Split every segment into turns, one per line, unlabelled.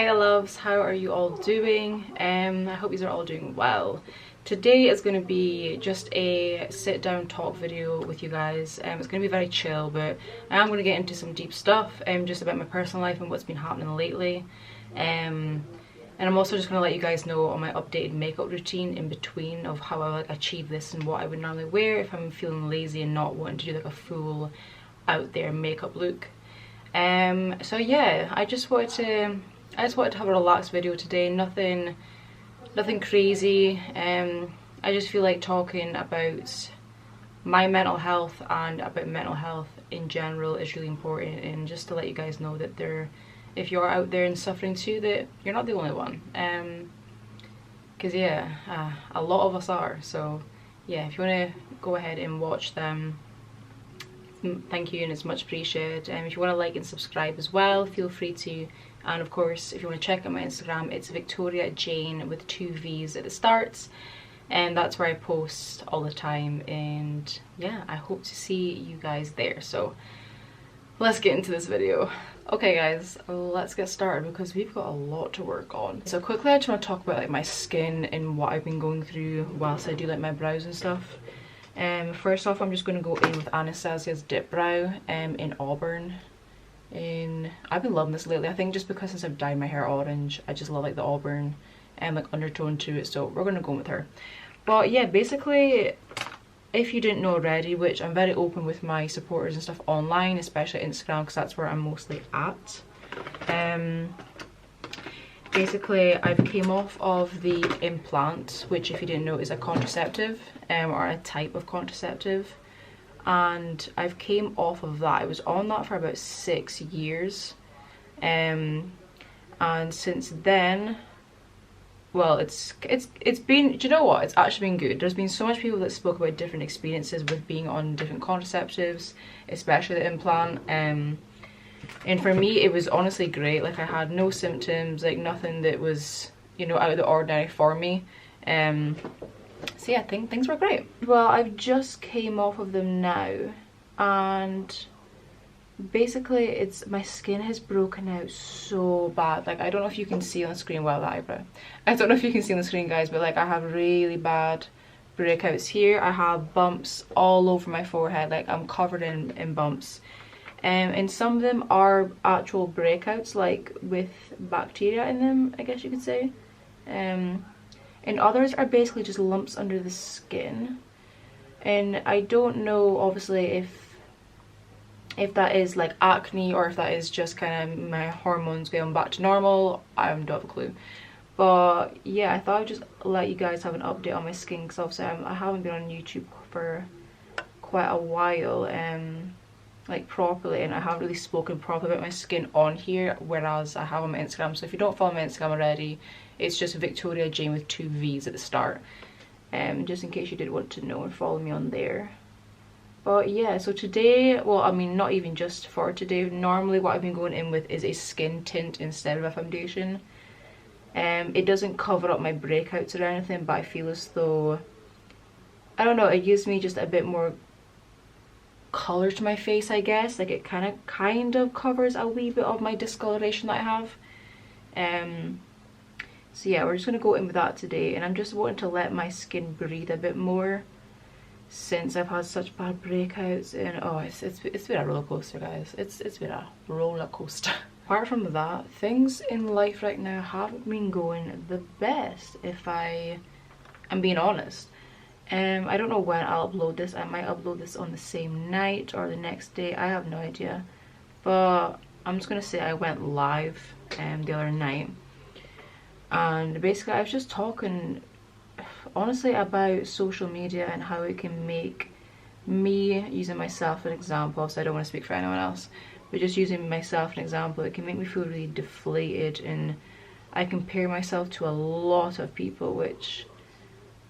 Hi loves, how are you all doing? I hope you are all doing well. Today is going to be just a sit down talk video with you guys. It's going to be very chill, but I am going to get into some deep stuff just about my personal life and what's been happening lately. And I'm also just going to let you guys know on my updated makeup routine in between of how I achieve this and what I would normally wear if I'm feeling lazy and not wanting to do like a full out there makeup look. So yeah, I just wanted to have a relaxed video today. Nothing crazy. I just feel like talking about my mental health and about mental health in general is really important, and just to let you guys know that if you're out there and suffering too, that you're not the only one. Because yeah, a lot of us are. So yeah, if you want to go ahead and watch them, thank you, and it's much appreciated. If you want to like and subscribe as well, feel free to. And of course, if you want to check out my Instagram, it's Victoria Jane with 2 V's at the start, and that's where I post all the time. And yeah, I hope to see you guys there. So let's get into this video. Okay guys, let's get started because we've got a lot to work on. So quickly, I just want to talk about like my skin and what I've been going through whilst I do like my brows and stuff. First off, I'm just going to go in with Anastasia's Dip Brow in Auburn. And I've been loving this lately. I think just because since I've dyed my hair orange, I just love like the auburn and like undertone to it, so we're gonna go with her. But yeah, basically, if you didn't know already, which I'm very open with my supporters and stuff online, especially Instagram, because that's where I'm mostly at. Basically, I've came off of the implant, which if you didn't know is a contraceptive, or a type of contraceptive. And I've came off of that. I was on that for about 6 years, and since then, well, it's been, do you know what, it's actually been good. There's been so much people that spoke about different experiences with being on different contraceptives, especially the implant, and for me it was honestly great. Like, I had no symptoms, like nothing that was, you know, out of the ordinary for me. So yeah, I think things were great. Well, I've just came off of them now, and basically my skin has broken out so bad. Like, I don't know if you can see on the screen, well, the eyebrow, I don't know if you can see on the screen, guys, but like I have really bad breakouts here. I have bumps all over my forehead. Like, I'm covered in bumps, and some of them are actual breakouts, like with bacteria in them, I guess you could say. And others are basically just lumps under the skin, and I don't know obviously if that is like acne or if that is just kind of my hormones going back to normal. I don't have a clue. But yeah, I thought I'd just let you guys have an update on my skin, because obviously I haven't been on YouTube for quite a while, like properly, and I haven't really spoken properly about my skin on here, whereas I have on my Instagram. So if you don't follow my Instagram already, it's just Victoria Jane with 2 V's at the start, just in case you did want to know and follow me on there. But yeah, so today, well, I mean, not even just for today, normally what I've been going in with is a skin tint instead of a foundation. It doesn't cover up my breakouts or anything, but I feel as though, I don't know, it gives me just a bit more color to my face, I guess. Like, it kind of covers a wee bit of my discoloration that I have. So yeah, we're just gonna go in with that today, and I'm just wanting to let my skin breathe a bit more since I've had such bad breakouts. And oh, it's been a roller coaster, guys. It's been a roller coaster. Apart from that, things in life right now haven't been going the best, if I am being honest. I don't know when I'll upload this. I might upload this on the same night or the next day, I have no idea. But I'm just gonna say I went live the other night, and basically I was just talking honestly about social media and how it can make me, using myself as an example, so I don't want to speak for anyone else, but just using myself as an example, it can make me feel really deflated. And I compare myself to a lot of people, which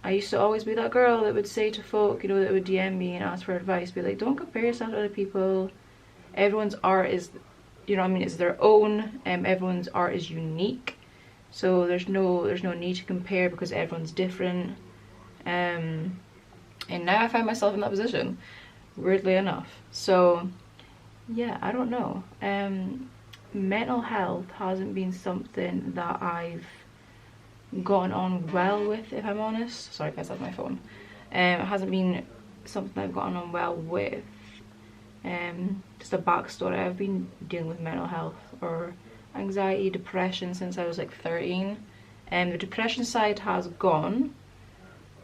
I used to always be that girl that would say to folk, you know, that would DM me and ask for advice, be like, don't compare yourself to other people. Everyone's art is, you know what I mean, it's their own, everyone's art is unique. So there's no need to compare because everyone's different. And now I find myself in that position, weirdly enough. So yeah, I don't know. mental health hasn't been something that I've gotten on well with, if I'm honest. Sorry guys, that's my phone. It hasn't been something I've gotten on well with. Just a backstory, I've been dealing with mental health or anxiety, depression since I was like 13. The depression side has gone,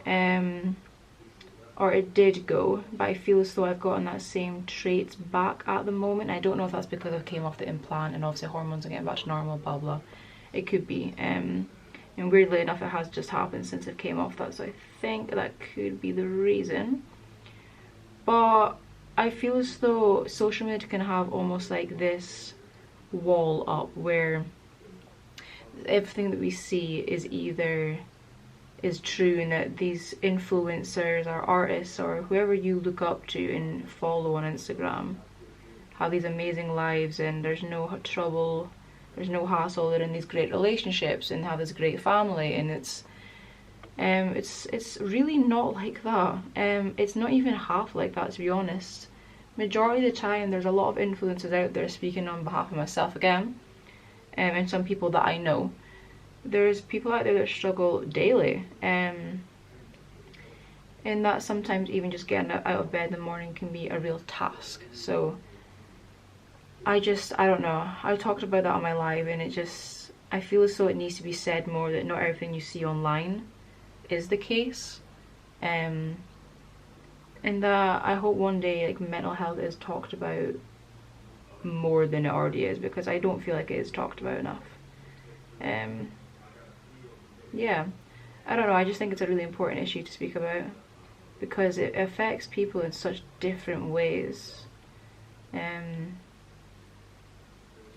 or it did go, but I feel as though I've gotten that same traits back at the moment. I don't know if that's because I came off the implant and obviously hormones are getting back to normal, blah blah. It could be. And weirdly enough, it has just happened since it came off that, so I think that could be the reason. But I feel as though social media can have almost like this wall up where everything that we see is true, and that these influencers or artists or whoever you look up to and follow on Instagram have these amazing lives and there's no trouble, there's no hassle, they're in these great relationships and have this great family, and it's really not like that. It's not even half like that, to be honest. Majority of the time there's a lot of influencers out there, speaking on behalf of myself again, and some people that I know. There's people out there that struggle daily, and that sometimes even just getting out of bed in the morning can be a real task. So I don't know, I talked about that on my live, and I feel as though it needs to be said more, that not everything you see online is the case, and that I hope one day like mental health is talked about more than it already is, because I don't feel like it is talked about enough. Yeah, I don't know, I just think it's a really important issue to speak about because it affects people in such different ways. And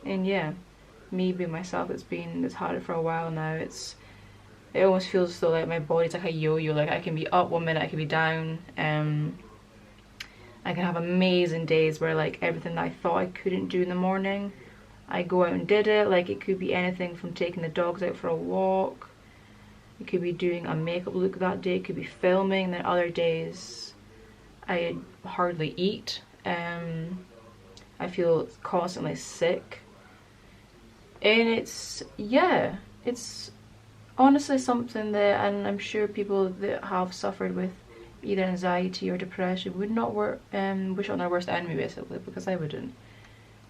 yeah, me being myself, it's harder for a while now. It almost feels as though like my body's like a yo-yo, like I can be up one minute, I can be down. I can have amazing days where like everything that I thought I couldn't do in the morning, I go out and did it. Like it could be anything from taking the dogs out for a walk, it could be doing a makeup look that day, it could be filming. And then other days I hardly eat. I feel constantly sick, and it's honestly something that, and I'm sure people that have suffered with either anxiety or depression would not wish on their worst enemy, basically, because I wouldn't.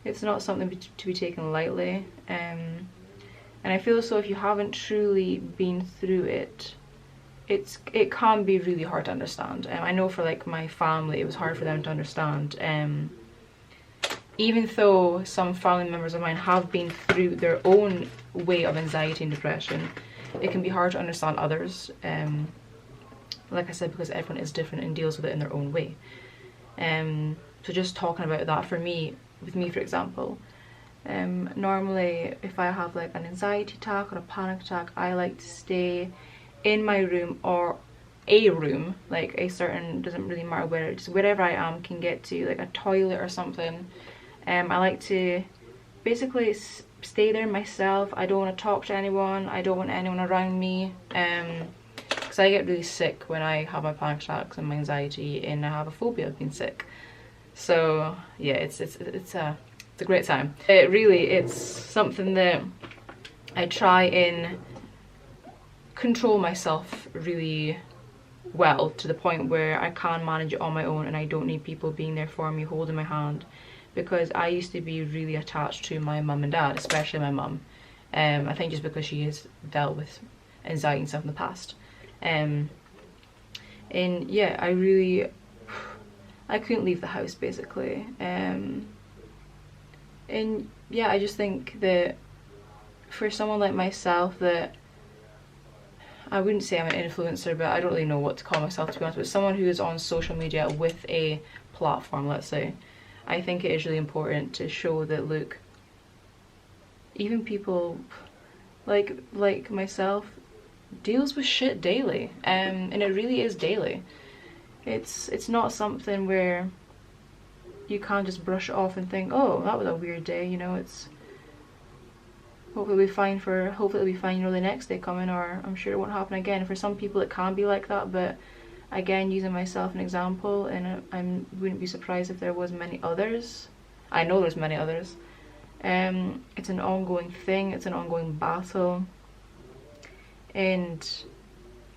It's not something to be taken lightly, and I feel as though if you haven't truly been through it, it can be really hard to understand. I know for like my family, it was hard for them to understand. Even though some family members of mine have been through their own way of anxiety and depression, it can be hard to understand others. Like I said, because everyone is different and deals with it in their own way. So just talking about that, with me for example, normally if I have like an anxiety attack or a panic attack, I like to stay in my room, or a room, like a certain, doesn't really matter where, just wherever I am can get to, like a toilet or something. I like to basically stay there myself. I don't want to talk to anyone, I don't want anyone around me, because I get really sick when I have my panic attacks and my anxiety, and I have a phobia of being sick. So yeah, it's a great time. It's something that I try and control myself really well, to the point where I can manage it on my own and I don't need people being there for me, holding my hand, because I used to be really attached to my mum and dad, especially my mum. I think just because she has dealt with anxiety and stuff in the past. And yeah, I couldn't leave the house basically. And yeah, I just think that for someone like myself, that I wouldn't say I'm an influencer, but I don't really know what to call myself, to be honest, but someone who is on social media with a platform, let's say, I think it is really important to show that, look, even people like myself deals with shit daily, and it really is daily. It's not something where you can't just brush it off and think, oh, that was a weird day, you know. It's hopefully it'll be fine, you know, the next day coming, or I'm sure it won't happen again. For some people it can be like that, but again, using myself an example, and I wouldn't be surprised if there was many others. I know there's many others. It's an ongoing thing, it's an ongoing battle, and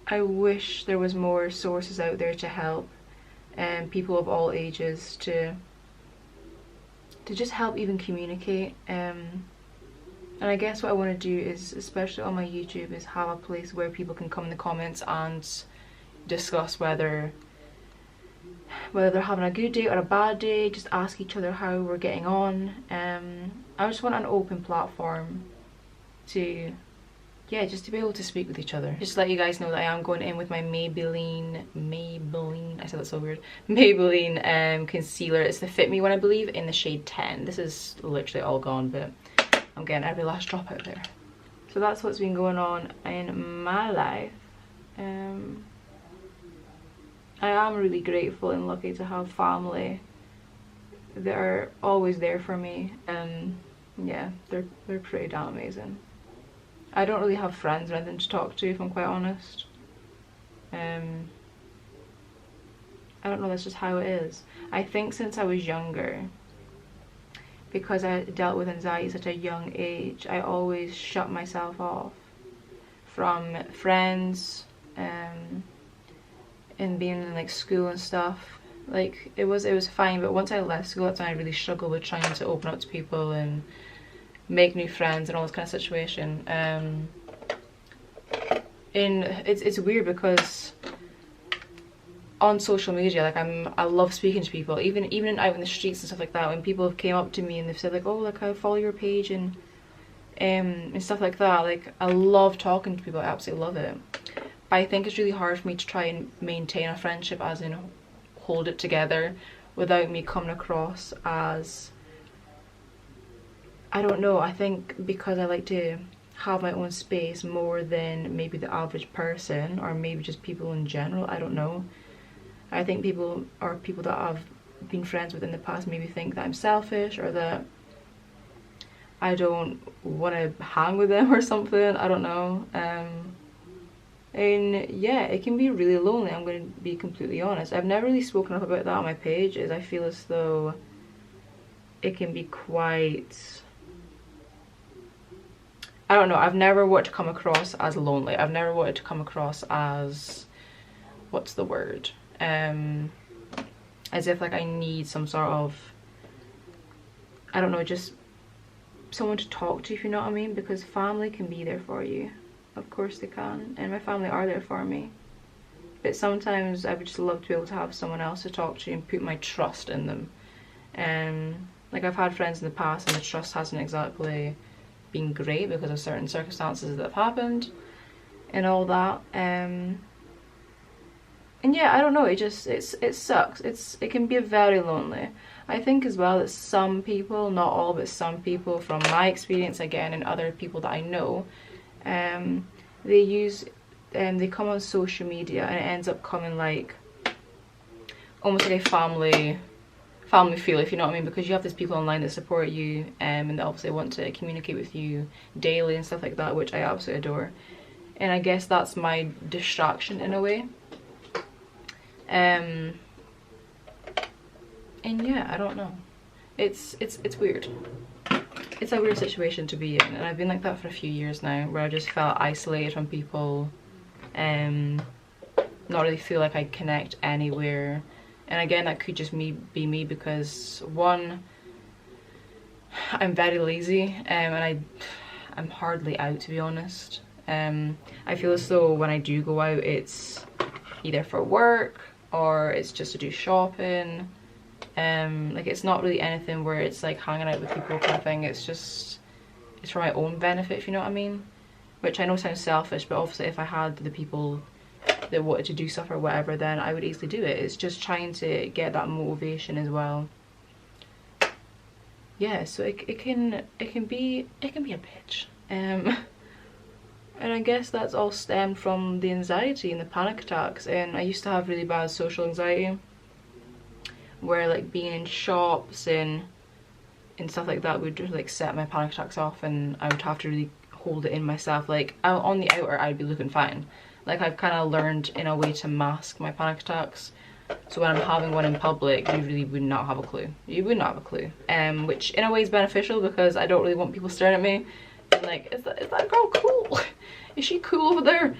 I wish there was more sources out there to help people of all ages to just help even communicate. And I guess what I want to do is, especially on my YouTube, is have a place where people can come in the comments and discuss whether they're having a good day or a bad day, just ask each other how we're getting on. I just want an open platform to, yeah, just to be able to speak with each other. Just to let you guys know that I am going in with my Maybelline, I said that so weird, Maybelline concealer. It's the Fit Me one, I believe, in the shade 10. This is literally all gone, but I'm getting every last drop out there. So that's what's been going on in my life. I am really grateful and lucky to have family that are always there for me. Yeah, they're pretty damn amazing. I don't really have friends or anything to talk to, if I'm quite honest. I don't know, that's just how it is. I think since I was younger, because I dealt with anxiety at such a young age, I always shut myself off from friends, and being in like school and stuff. Like it was fine, but once I left school, that's when I really struggled with trying to open up to people and make new friends and all this kind of situation. And it's weird because on social media, like I love speaking to people, even out in the streets and stuff like that. When people came up to me and they've said like, oh, like I follow your page and stuff like that, like I love talking to people. I absolutely love it. But I think it's really hard for me to try and maintain a friendship, as in hold it together, without me coming across as, I don't know, I think because I like to have my own space more than maybe the average person, or maybe just people in general, I don't know. I think people that I've been friends with in the past maybe think that I'm selfish, or that I don't want to hang with them or something, I don't know. And yeah, it can be really lonely, I'm going to be completely honest. I've never really spoken up about that on my page, as I feel as though it can be quite, I don't know, I've never wanted to come across as lonely. I've never wanted to come across as, what's the word? As if like I need some sort of, I don't know, just someone to talk to, if you know what I mean, because family can be there for you. Of course they can, and my family are there for me. But sometimes I would just love to be able to have someone else to talk to and put my trust in them. Like I've had friends in the past and the trust hasn't exactly been great because of certain circumstances that have happened and all that. And yeah, I don't know, it sucks. It can be very lonely. I think as well that some people, not all, but some people from my experience again and other people that I know, they come on social media and it ends up coming like almost like a family feel, if you know what I mean, because you have these people online that support you, and they obviously want to communicate with you daily and stuff like that, which I absolutely adore. And I guess that's my distraction in a way. And yeah, I don't know, it's weird. It's a weird situation to be in, and I've been like that for a few years now, where I just felt isolated from people, not really feel like I connect anywhere. And again, that could just be me because one, I'm very lazy, and I'm hardly out, to be honest. I feel as though when I do go out, it's either for work or it's just to do shopping. Like it's not really anything where it's like hanging out with people kind of thing. It's for my own benefit, if you know what I mean, which I know sounds selfish, but obviously if I had the people that wanted to do stuff or whatever, then I would easily do it. It's just trying to get that motivation as well. Yeah, so it can be a bitch. And I guess that's all stemmed from the anxiety and the panic attacks. And I used to have really bad social anxiety, where like being in shops and stuff like that would just like set my panic attacks off, and I would have to really hold it in myself. Like on the outer I'd be looking fine, like I've kind of learned in a way to mask my panic attacks, So when I'm having one in public, you really would not have a clue. You would not have a clue. Which in a way is beneficial because I don't really want people staring at me and like, is that girl cool? Is she cool over there?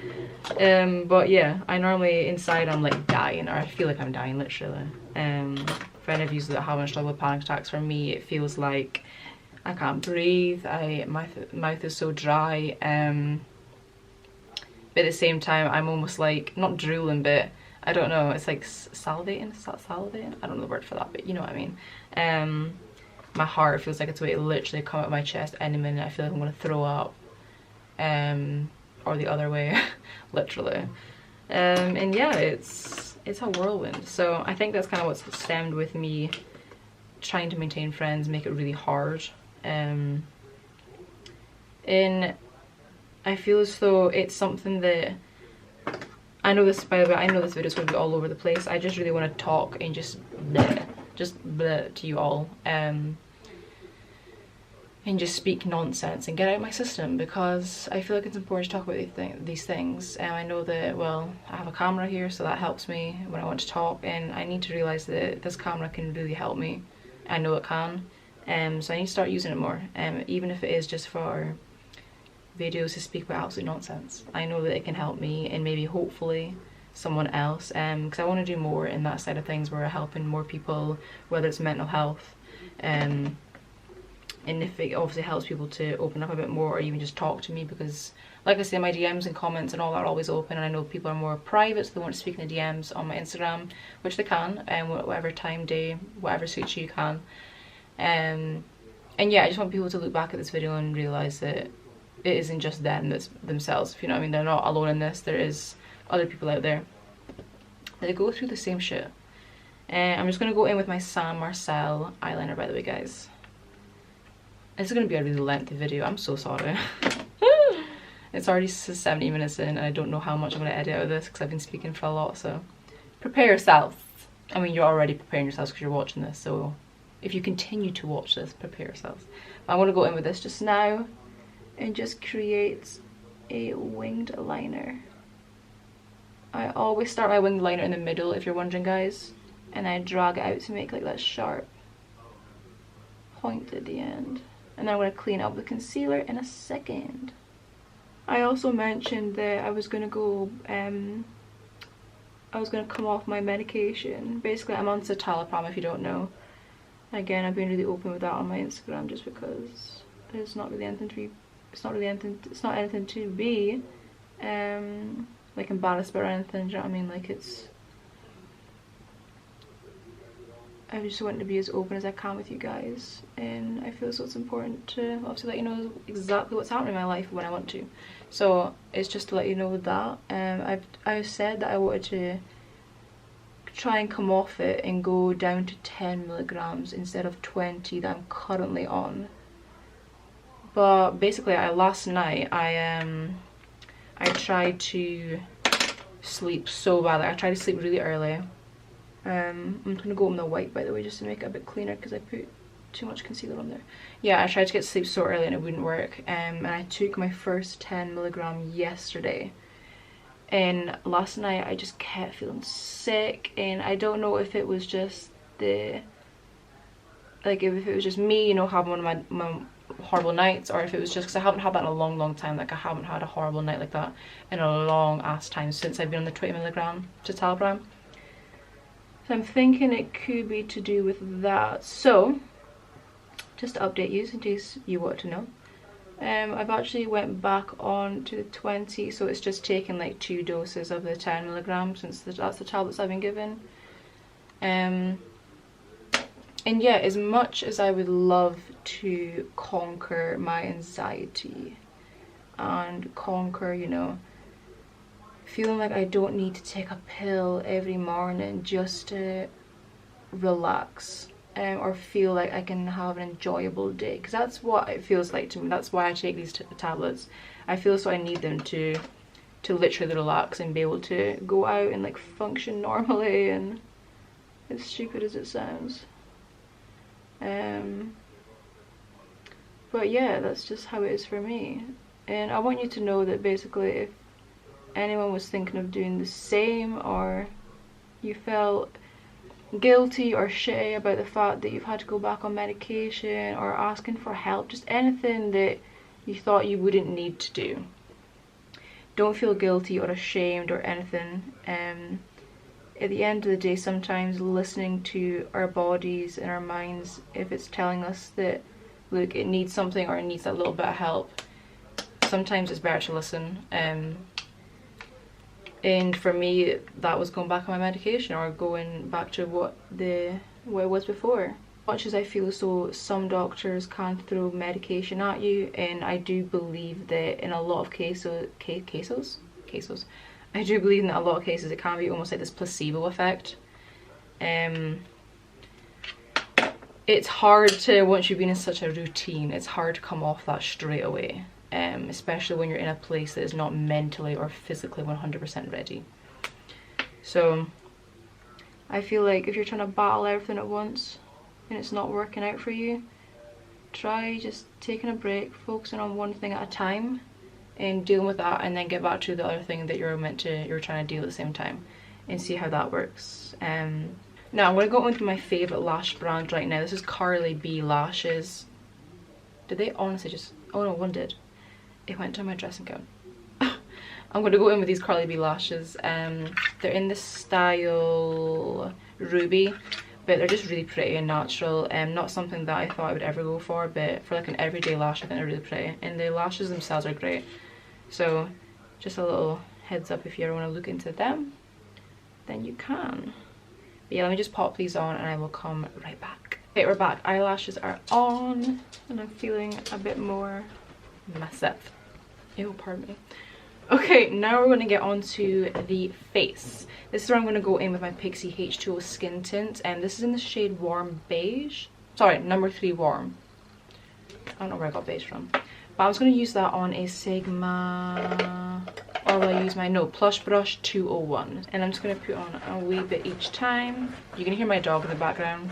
But yeah, I normally inside I'm like dying, or I feel like I'm dying literally. For any of you that haven't struggled with panic attacks, for me it feels like I can't breathe. My mouth is so dry. But at the same time, I'm almost like, not drooling, but I don't know, it's like salivating, is that salivating? I don't know the word for that, but you know what I mean. My heart feels like it's waiting to literally come out of my chest any minute. I feel like I'm gonna throw up, or the other way, literally. And yeah, it's a whirlwind. So I think that's kind of what's stemmed with me trying to maintain friends, make it really hard. And I feel as though it's something that, I know this, by the way, I know this video is going to be all over the place. I just really want to talk and just bleh to you all. And just speak nonsense and get out of my system, because I feel like it's important to talk about these things. And I know that, well, I have a camera here, so that helps me when I want to talk, and I need to realise that this camera can really help me. I know it can. So I need to start using it more, even if it is just for videos to speak about absolute nonsense. I know that it can help me and maybe hopefully someone else, because I want to do more in that side of things where we're helping more people, whether it's mental health, and if it obviously helps people to open up a bit more or even just talk to me, because like I say, my DMs and comments and all that are always open, and I know people are more private, so they want to speak in the DMs on my Instagram, which they can, and whatever time, day, whatever suits you can. And yeah, I just want people to look back at this video and realise that it isn't just them, that's themselves, if you know what I mean. They're not alone in this. There is other people out there that go through the same shit. And I'm just going to go in with my San Marcel eyeliner, by the way, guys. This is going to be a really lengthy video. I'm so sorry. It's already 70 minutes in, and I don't know how much I'm going to edit out of this because I've been speaking for a lot, so prepare yourselves. I mean, you're already preparing yourselves because you're watching this, so if you continue to watch this, prepare yourselves. I want to go in with this just now and just create a winged liner. I always start my winged liner in the middle, if you're wondering, guys, and I drag it out to make like that sharp point at the end. And then I'm going to clean up the concealer in a second. I also mentioned that I was going to go, I was going to come off my medication. Basically, I'm on citalopram, if you don't know. Again, I've been really open with that on my Instagram just because it's not really anything to be, it's not anything to be like embarrassed about or anything, do you know what I mean? Like, it's, I just want to be as open as I can with you guys, and I feel so it's important to obviously let you know exactly what's happening in my life when I want to. So it's just to let you know that I've said that I wanted to try and come off it and go down to 10 milligrams instead of 20 that I'm currently on. But basically, last night I tried to sleep so badly. I tried to sleep really early. I'm just gonna go on the white, by the way, just to make it a bit cleaner because I put too much concealer on there. Yeah, I tried to get to sleep so early and it wouldn't work. And I took my first 10 milligram yesterday. And last night I just kept feeling sick, and I don't know if it was just if it was just me, you know, having one of my horrible nights, or if it was just because I haven't had that in a long time. Like, I haven't had a horrible night like that in a long ass time since I've been on the 20 milligram citalopram. So I'm thinking it could be to do with that. So just to update you in case you want to know, I've actually went back on to the 20, so it's just taken like 2 doses of the 10 milligrams since that's the tablets I've been given. And yeah, as much as I would love to conquer my anxiety and conquer, you know, feeling like I don't need to take a pill every morning just to relax, or feel like I can have an enjoyable day, because that's what it feels like to me. That's why I take these tablets. I feel so I need them to literally relax and be able to go out and like function normally, and as stupid as it sounds. But yeah, that's just how it is for me. And I want you to know that basically, if anyone was thinking of doing the same, or you felt guilty or shitty about the fact that you've had to go back on medication, or asking for help, just anything that you thought you wouldn't need to do. Don't feel guilty or ashamed or anything. At the end of the day, sometimes listening to our bodies and our minds, if it's telling us that, look, it needs something or it needs a little bit of help, sometimes it's better to listen. And for me, that was going back on my medication, or going back to what it was before. As much as I feel so some doctors can throw medication at you, and I do believe that in a lot of cases, I do believe in a lot of cases it can be almost like this placebo effect. It's hard to, once you've been in such a routine, it's hard to come off that straight away. Especially when you're in a place that is not mentally or physically 100% ready. So I feel like if you're trying to battle everything at once and it's not working out for you, try just taking a break, focusing on one thing at a time and dealing with that, and then get back to the other thing that you're trying to deal at the same time, and see how that works. Now I'm going to go into my favourite lash brand right now. This is Carly B lashes. Did they honestly just, oh no, one did. It went to my dressing gown. I'm going to go in with these Carly B lashes. They're in the style Ruby, but they're just really pretty and natural. Not something that I thought I would ever go for, but for like an everyday lash, I think they're really pretty. And the lashes themselves are great. So just a little heads up, if you ever want to look into them, then you can. But yeah, let me just pop these on and I will come right back. Okay, we're back. Eyelashes are on and I'm feeling a bit more myself. Ew, pardon me. Okay, now we're going to get on to the face. This is where I'm going to go in with my Pixie H2O Skin Tint, and this is in the shade Warm Beige. Sorry, number 3 Warm. I don't know where I got beige from. But I was going to use that on a Sigma, or will I use my, no, Plush Brush 201. And I'm just going to put on a wee bit each time. You can hear my dog in the background.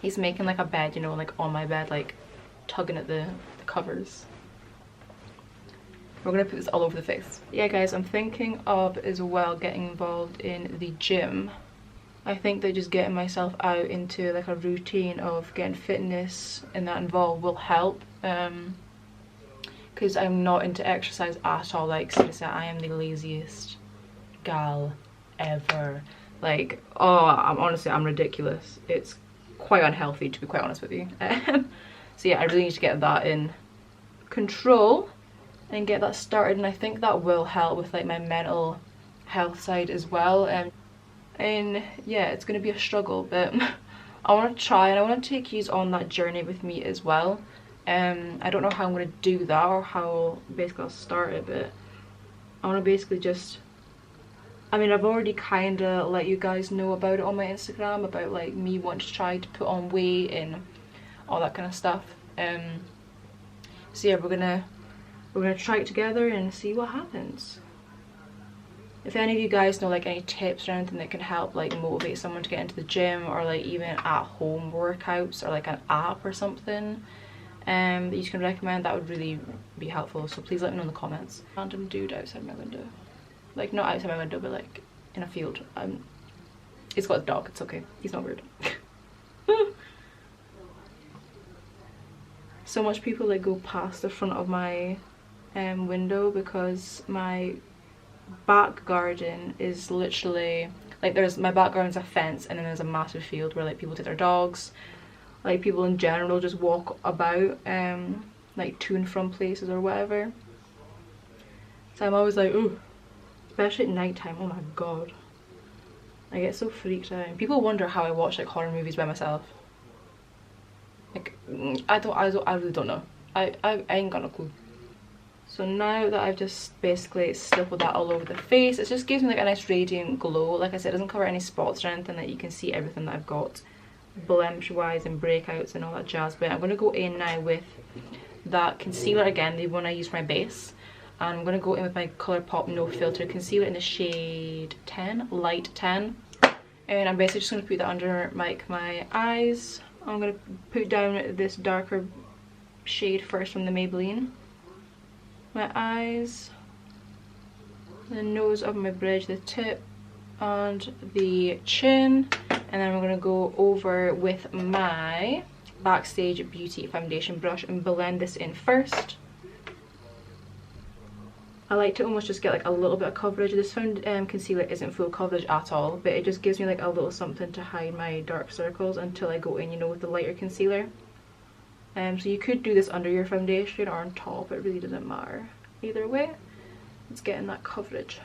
He's making like a bed, you know, like on my bed, like tugging at the covers. We're gonna put this all over the face. Yeah guys, I'm thinking of as well getting involved in the gym. I think that just getting myself out into like a routine of getting fitness and that involved will help, because I'm not into exercise at all. Like seriously, I am the laziest gal ever. Like, oh, I'm ridiculous. It's quite unhealthy, to be quite honest with you. So yeah, I really need to get that in control and get that started, and I think that will help with like my mental health side as well. And yeah, it's going to be a struggle, but I want to try, and I want to take you on that journey with me as well. I don't know how I'm going to do that or how basically I'll start it, but I want to basically just, I mean, I've already kind of let you guys know about it on my Instagram, about like me wanting to try to put on weight and all that kind of stuff. So yeah, we're gonna try it together and see what happens. If any of you guys know like any tips or anything that can help like motivate someone to get into the gym, or like even at home workouts, or like an app or something that you can recommend, that would really be helpful. So please let me know in the comments. Random dude outside my window, like not outside my window but like in a field. It's got a dog, it's okay, he's not rude. So much people like go past the front of my window, because my back garden is literally like, my back garden's a fence, and then there's a massive field where like people take their dogs, like people in general just walk about like to and from places or whatever. So I'm always like, ooh, especially at night time, oh my god, I get so freaked out. People wonder how I watch like horror movies by myself. Like, I really don't know. I ain't got no clue. So now that I've just basically stippled that all over the face, it just gives me like a nice radiant glow. Like I said, it doesn't cover any spots or anything, that you can see everything that I've got blemish wise and breakouts and all that jazz. But I'm going to go in now with that concealer again, the one I use for my base. And I'm going to go in with my Colourpop No Filter concealer in the shade 10, light 10. And I'm basically just going to put that under my eyes. I'm going to put down this darker shade first from the Maybelline. My eyes, the nose of my bridge, the tip and the chin, and then we're going to go over with my Backstage Beauty foundation brush and blend this in first. I like to almost just get like a little bit of coverage. This concealer isn't full coverage at all, but it just gives me like a little something to hide my dark circles until I go in, you know, with the lighter concealer. So you could do this under your foundation or on top, it really doesn't matter. Either way, it's getting that coverage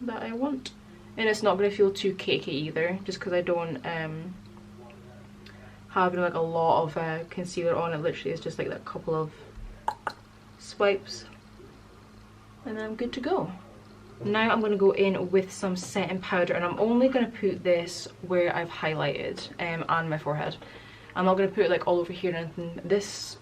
that I want. And it's not going to feel too cakey either, just because I don't have like a lot of concealer on. It literally is just like that couple of swipes. And then I'm good to go. Now I'm going to go in with some setting powder, and I'm only going to put this where I've highlighted and my forehead. I'm not going to put it like all over here or anything. This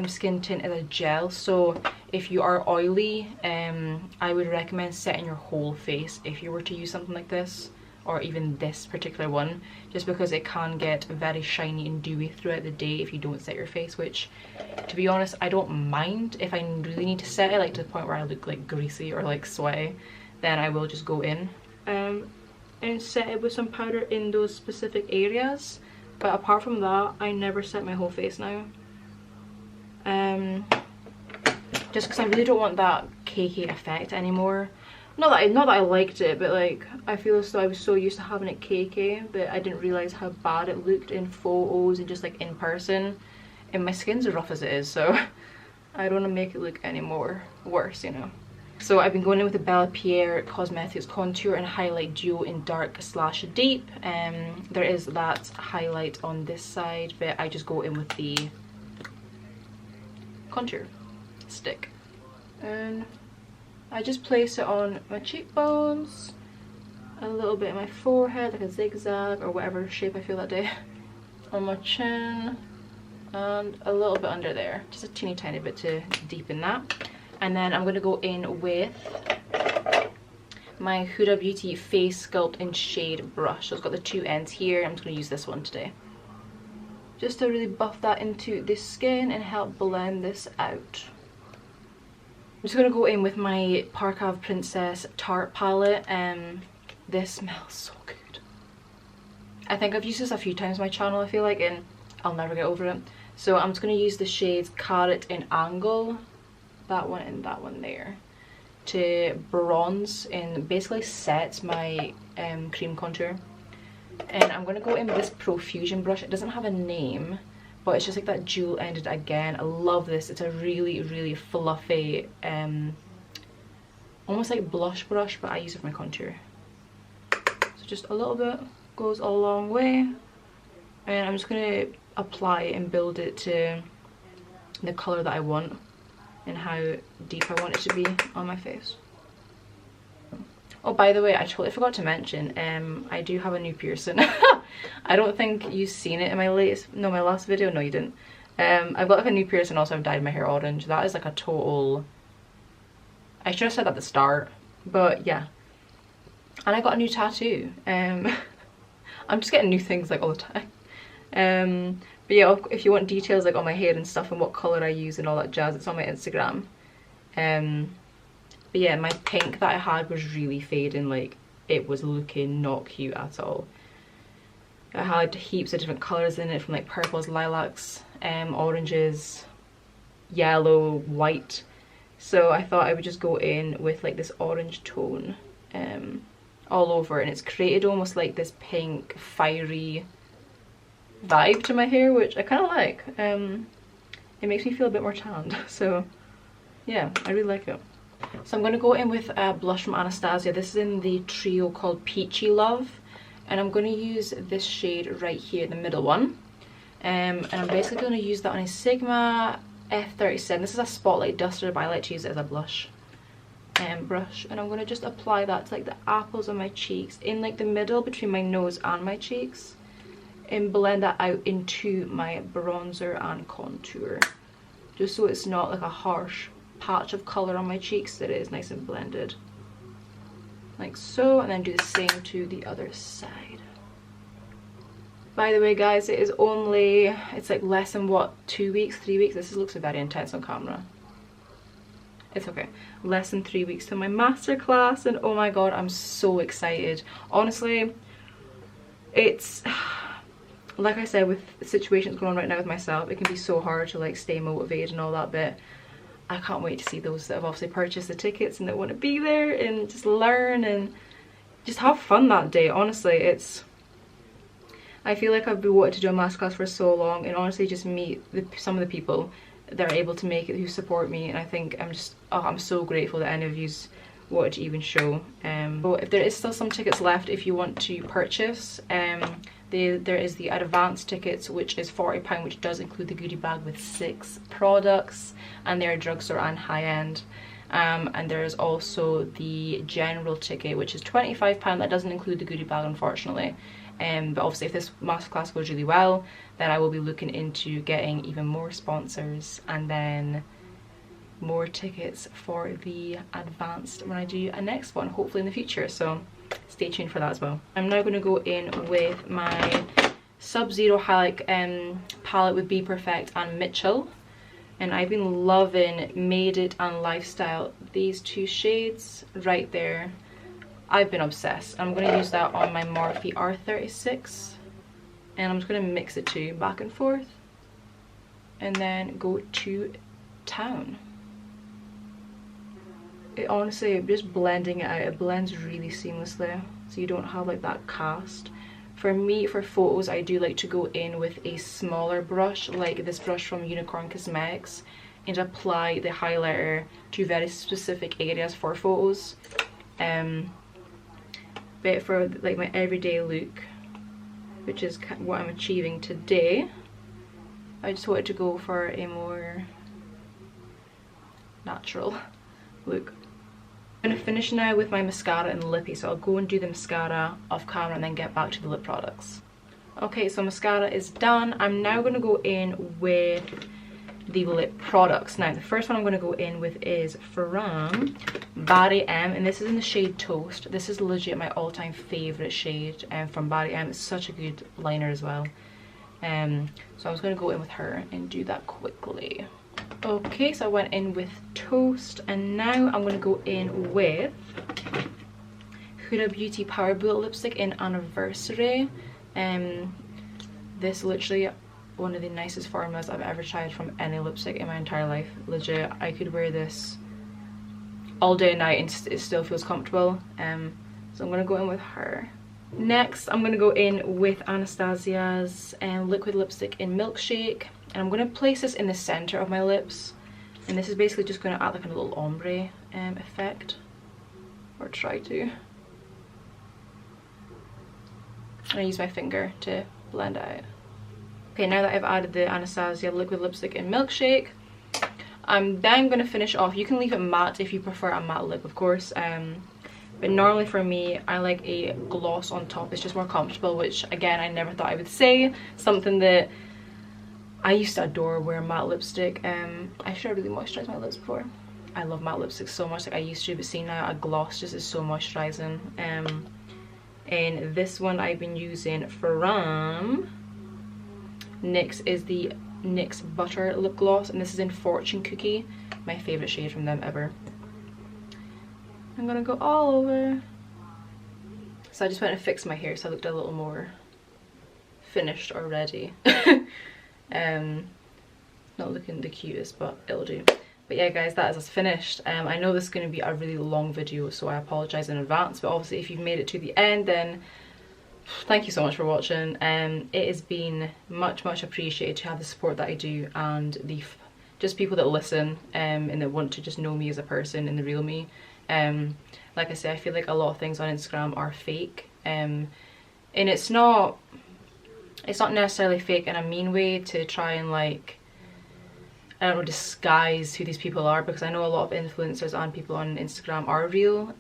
skin tint is a gel, so if you are oily, I would recommend setting your whole face if you were to use something like this, or even this particular one, just because it can get very shiny and dewy throughout the day if you don't set your face, which, to be honest, I don't mind. If I really need to set it, like to the point where I look like greasy or like sweaty, then I will just go in and set it with some powder in those specific areas. But apart from that, I never set my whole face now. Just because I really don't want that cakey effect anymore. Not that I liked it, but like I feel as though I was so used to having it cakey that I didn't realise how bad it looked in photos and just like in person. And my skin's as rough as it is, so I don't want to make it look any more worse, you know. So I've been going in with the Bella Pierre Cosmetics Contour and Highlight Duo in Dark / Deep. There is that highlight on this side, but I just go in with the contour stick. And I just place it on my cheekbones, a little bit in my forehead, like a zigzag or whatever shape I feel that day, on my chin, and a little bit under there, just a teeny tiny bit to deepen that. And then I'm going to go in with my Huda Beauty Face Sculpt in Shade brush. So it's got the two ends here. I'm just going to use this one today, just to really buff that into the skin and help blend this out. I'm just going to go in with my Park Ave Princess Tarte palette. This smells so good. I think I've used this a few times on my channel, I feel like, and I'll never get over it. So I'm just going to use the shades Carrot and Angle, that one and that one there, to bronze and basically set my cream contour. And I'm going to go in with this Profusion brush. It doesn't have a name, but it's just like that jewel ended again. I love this. It's a really, really fluffy, almost like blush brush, but I use it for my contour. So just a little bit goes a long way. And I'm just going to apply and build it to the colour that I want and how deep I want it to be on my face. Oh, by the way, I totally forgot to mention, I do have a new piercing. I don't think you've seen it in my my last video. No, you didn't. I've got like a new piercing. Also, I've dyed my hair orange. That is like a total, I should have said that at the start, but yeah. And I got a new tattoo. I'm just getting new things like all the time. But yeah, if you want details like on my hair and stuff and what colour I use and all that jazz, it's on my Instagram. But yeah, my pink that I had was really fading, like it was looking not cute at all. I had heaps of different colours in it, from like purples, lilacs, oranges, yellow, white. So I thought I would just go in with like this orange tone all over, and it's created almost like this pink fiery vibe to my hair, which I kind of like. It makes me feel a bit more tanned, so yeah, I really like it. So I'm going to go in with a blush from Anastasia. This is in the trio called Peachy Love, and I'm going to use this shade right here, the middle one. And I'm basically going to use that on a Sigma F37. This is a spotlight duster, but I like to use it as a blush brush. And I'm going to just apply that to like the apples on my cheeks, in like the middle between my nose and my cheeks, and blend that out into my bronzer and contour, just so it's not like a harsh patch of colour on my cheeks, that it is nice and blended like so. And then do the same to the other side. By the way, guys, it is only, it's like less than what, 2 weeks, 3 weeks. This looks very intense on camera. It's okay. Less than 3 weeks to my masterclass, and oh my god, I'm so excited. Honestly, it's like I said, with situations going on right now with myself, it can be so hard to like stay motivated and all that bit. I can't wait to see those that have obviously purchased the tickets and that want to be there and just learn and just have fun that day. Honestly, I feel like I've been wanting to do a masterclass for so long, and honestly just meet some of the people that are able to make it, who support me, and I think I'm so grateful that any of you's wanted to even show. So if there is still some tickets left, if you want to purchase, there is the advanced tickets, which is £40, which does include the goodie bag with 6 products, and they're drugstore and high-end. And there is also the general ticket, which is £25. That doesn't include the goodie bag, unfortunately. But obviously if this masterclass goes really well, then I will be looking into getting even more sponsors and then more tickets for the advanced when I do a next one, hopefully in the future. So stay tuned for that as well. I'm now going to go in with my Sub-Zero highlight palette with Be Perfect and Mitchell. And I've been loving Made It and Lifestyle. These 2 shades right there, I've been obsessed. I'm going to use that on my Morphe R36. And I'm just going to mix the 2 back and forth. And then go to town. It honestly, just blending it out, it blends really seamlessly. So you don't have like that cast. For me, for photos, I do like to go in with a smaller brush, like this brush from Unicorn Cosmetics, and apply the highlighter to very specific areas for photos. But for like my everyday look, which is what I'm achieving today, I just wanted to go for a more natural look. I'm going to finish now with my mascara and lippy, so I'll go and do the mascara off camera and then get back to the lip products. Okay, so mascara is done. I'm now going to go in with the lip products. Now the first one I'm going to go in with is from Barry M, and this is in the shade Toast. This is legit my all-time favourite shade from Barry M. It's such a good liner as well. So I was going to go in with her and do that quickly. Okay, so I went in with Toast, and now I'm going to go in with Huda Beauty Power Bullet lipstick in Anniversary. This literally one of the nicest formulas I've ever tried from any lipstick in my entire life. Legit, I could wear this all day and night and it still feels comfortable. So I'm going to go in with her. Next, I'm going to go in with Anastasia's liquid lipstick in Milkshake. And I'm going to place this in the center of my lips, and this is basically just going to add like a little ombre effect, or try to. And I use my finger to blend it out. Okay, now that I've added the Anastasia liquid lipstick in Milkshake, I'm then going to finish off. You can leave it matte if you prefer a matte lip, of course, but normally for me, I like a gloss on top. It's just more comfortable, which again, I never thought I would say. Something that I used to adore wearing matte lipstick. I should have really moisturized my lips before. I love matte lipstick so much, like I used to, but seeing now a gloss just is so moisturizing. And this one I've been using from NYX is the NYX Butter Lip Gloss, and this is in Fortune Cookie, my favorite shade from them ever. I'm gonna go all over. So I just went and fixed my hair so I looked a little more finished already. Not looking the cutest, but it'll do. But yeah guys, that is us finished. I know this is going to be a really long video, so I apologize in advance, but obviously if you've made it to the end, then thank you so much for watching. It has been much appreciated to have the support that I do, and the just people that listen and that want to just know me as a person and the real me. Like I say, I feel like a lot of things on Instagram are fake, and it's not necessarily fake in a mean way to try and like, I don't know, disguise who these people are, because I know a lot of influencers and people on Instagram are real,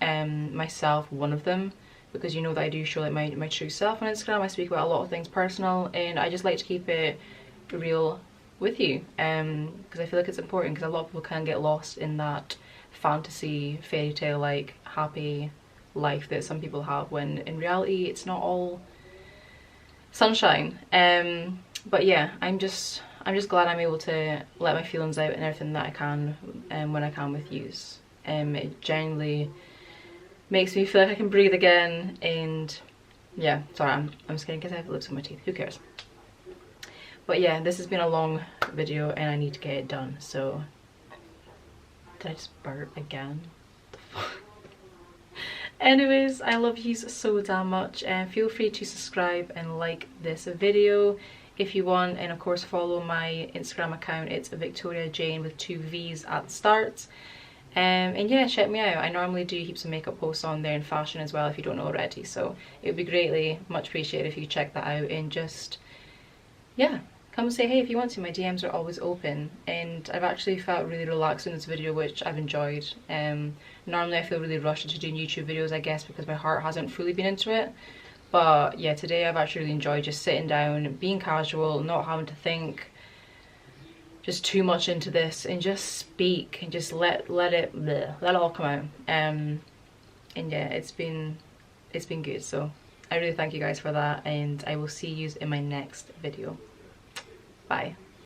myself one of them, because you know that I do show like my true self on Instagram. I speak about a lot of things personal, and I just like to keep it real with you, because I feel like it's important, because a lot of people can get lost in that fantasy fairy tale like happy life that some people have, when in reality it's not all sunshine. But yeah, I'm I'm just glad I'm able to let my feelings out and everything that I can when I can with yous. It genuinely makes me feel like I can breathe again. And yeah, sorry, I'm just kidding because I have lips on my teeth, who cares. But yeah, this has been a long video and I need to get it done. So did I just burp again? Anyways, I love you so damn much, and feel free to subscribe and like this video if you want, and of course follow my Instagram account. It's Victoria Jane with 2 V's at the start. And yeah, check me out. I normally do heaps of makeup posts on there and fashion as well if you don't know already, so it would be greatly much appreciated if you check that out. And just, yeah, come and say hey if you want to. My DMs are always open, and I've actually felt really relaxed in this video, which I've enjoyed. Normally I feel really rushed into doing YouTube videos, I guess because my heart hasn't fully been into it. But yeah, today I've actually really enjoyed just sitting down, being casual, not having to think just too much into this, and just speak and just let it all come out. And yeah, it's been good. So I really thank you guys for that, and I will see you in my next video. Bye.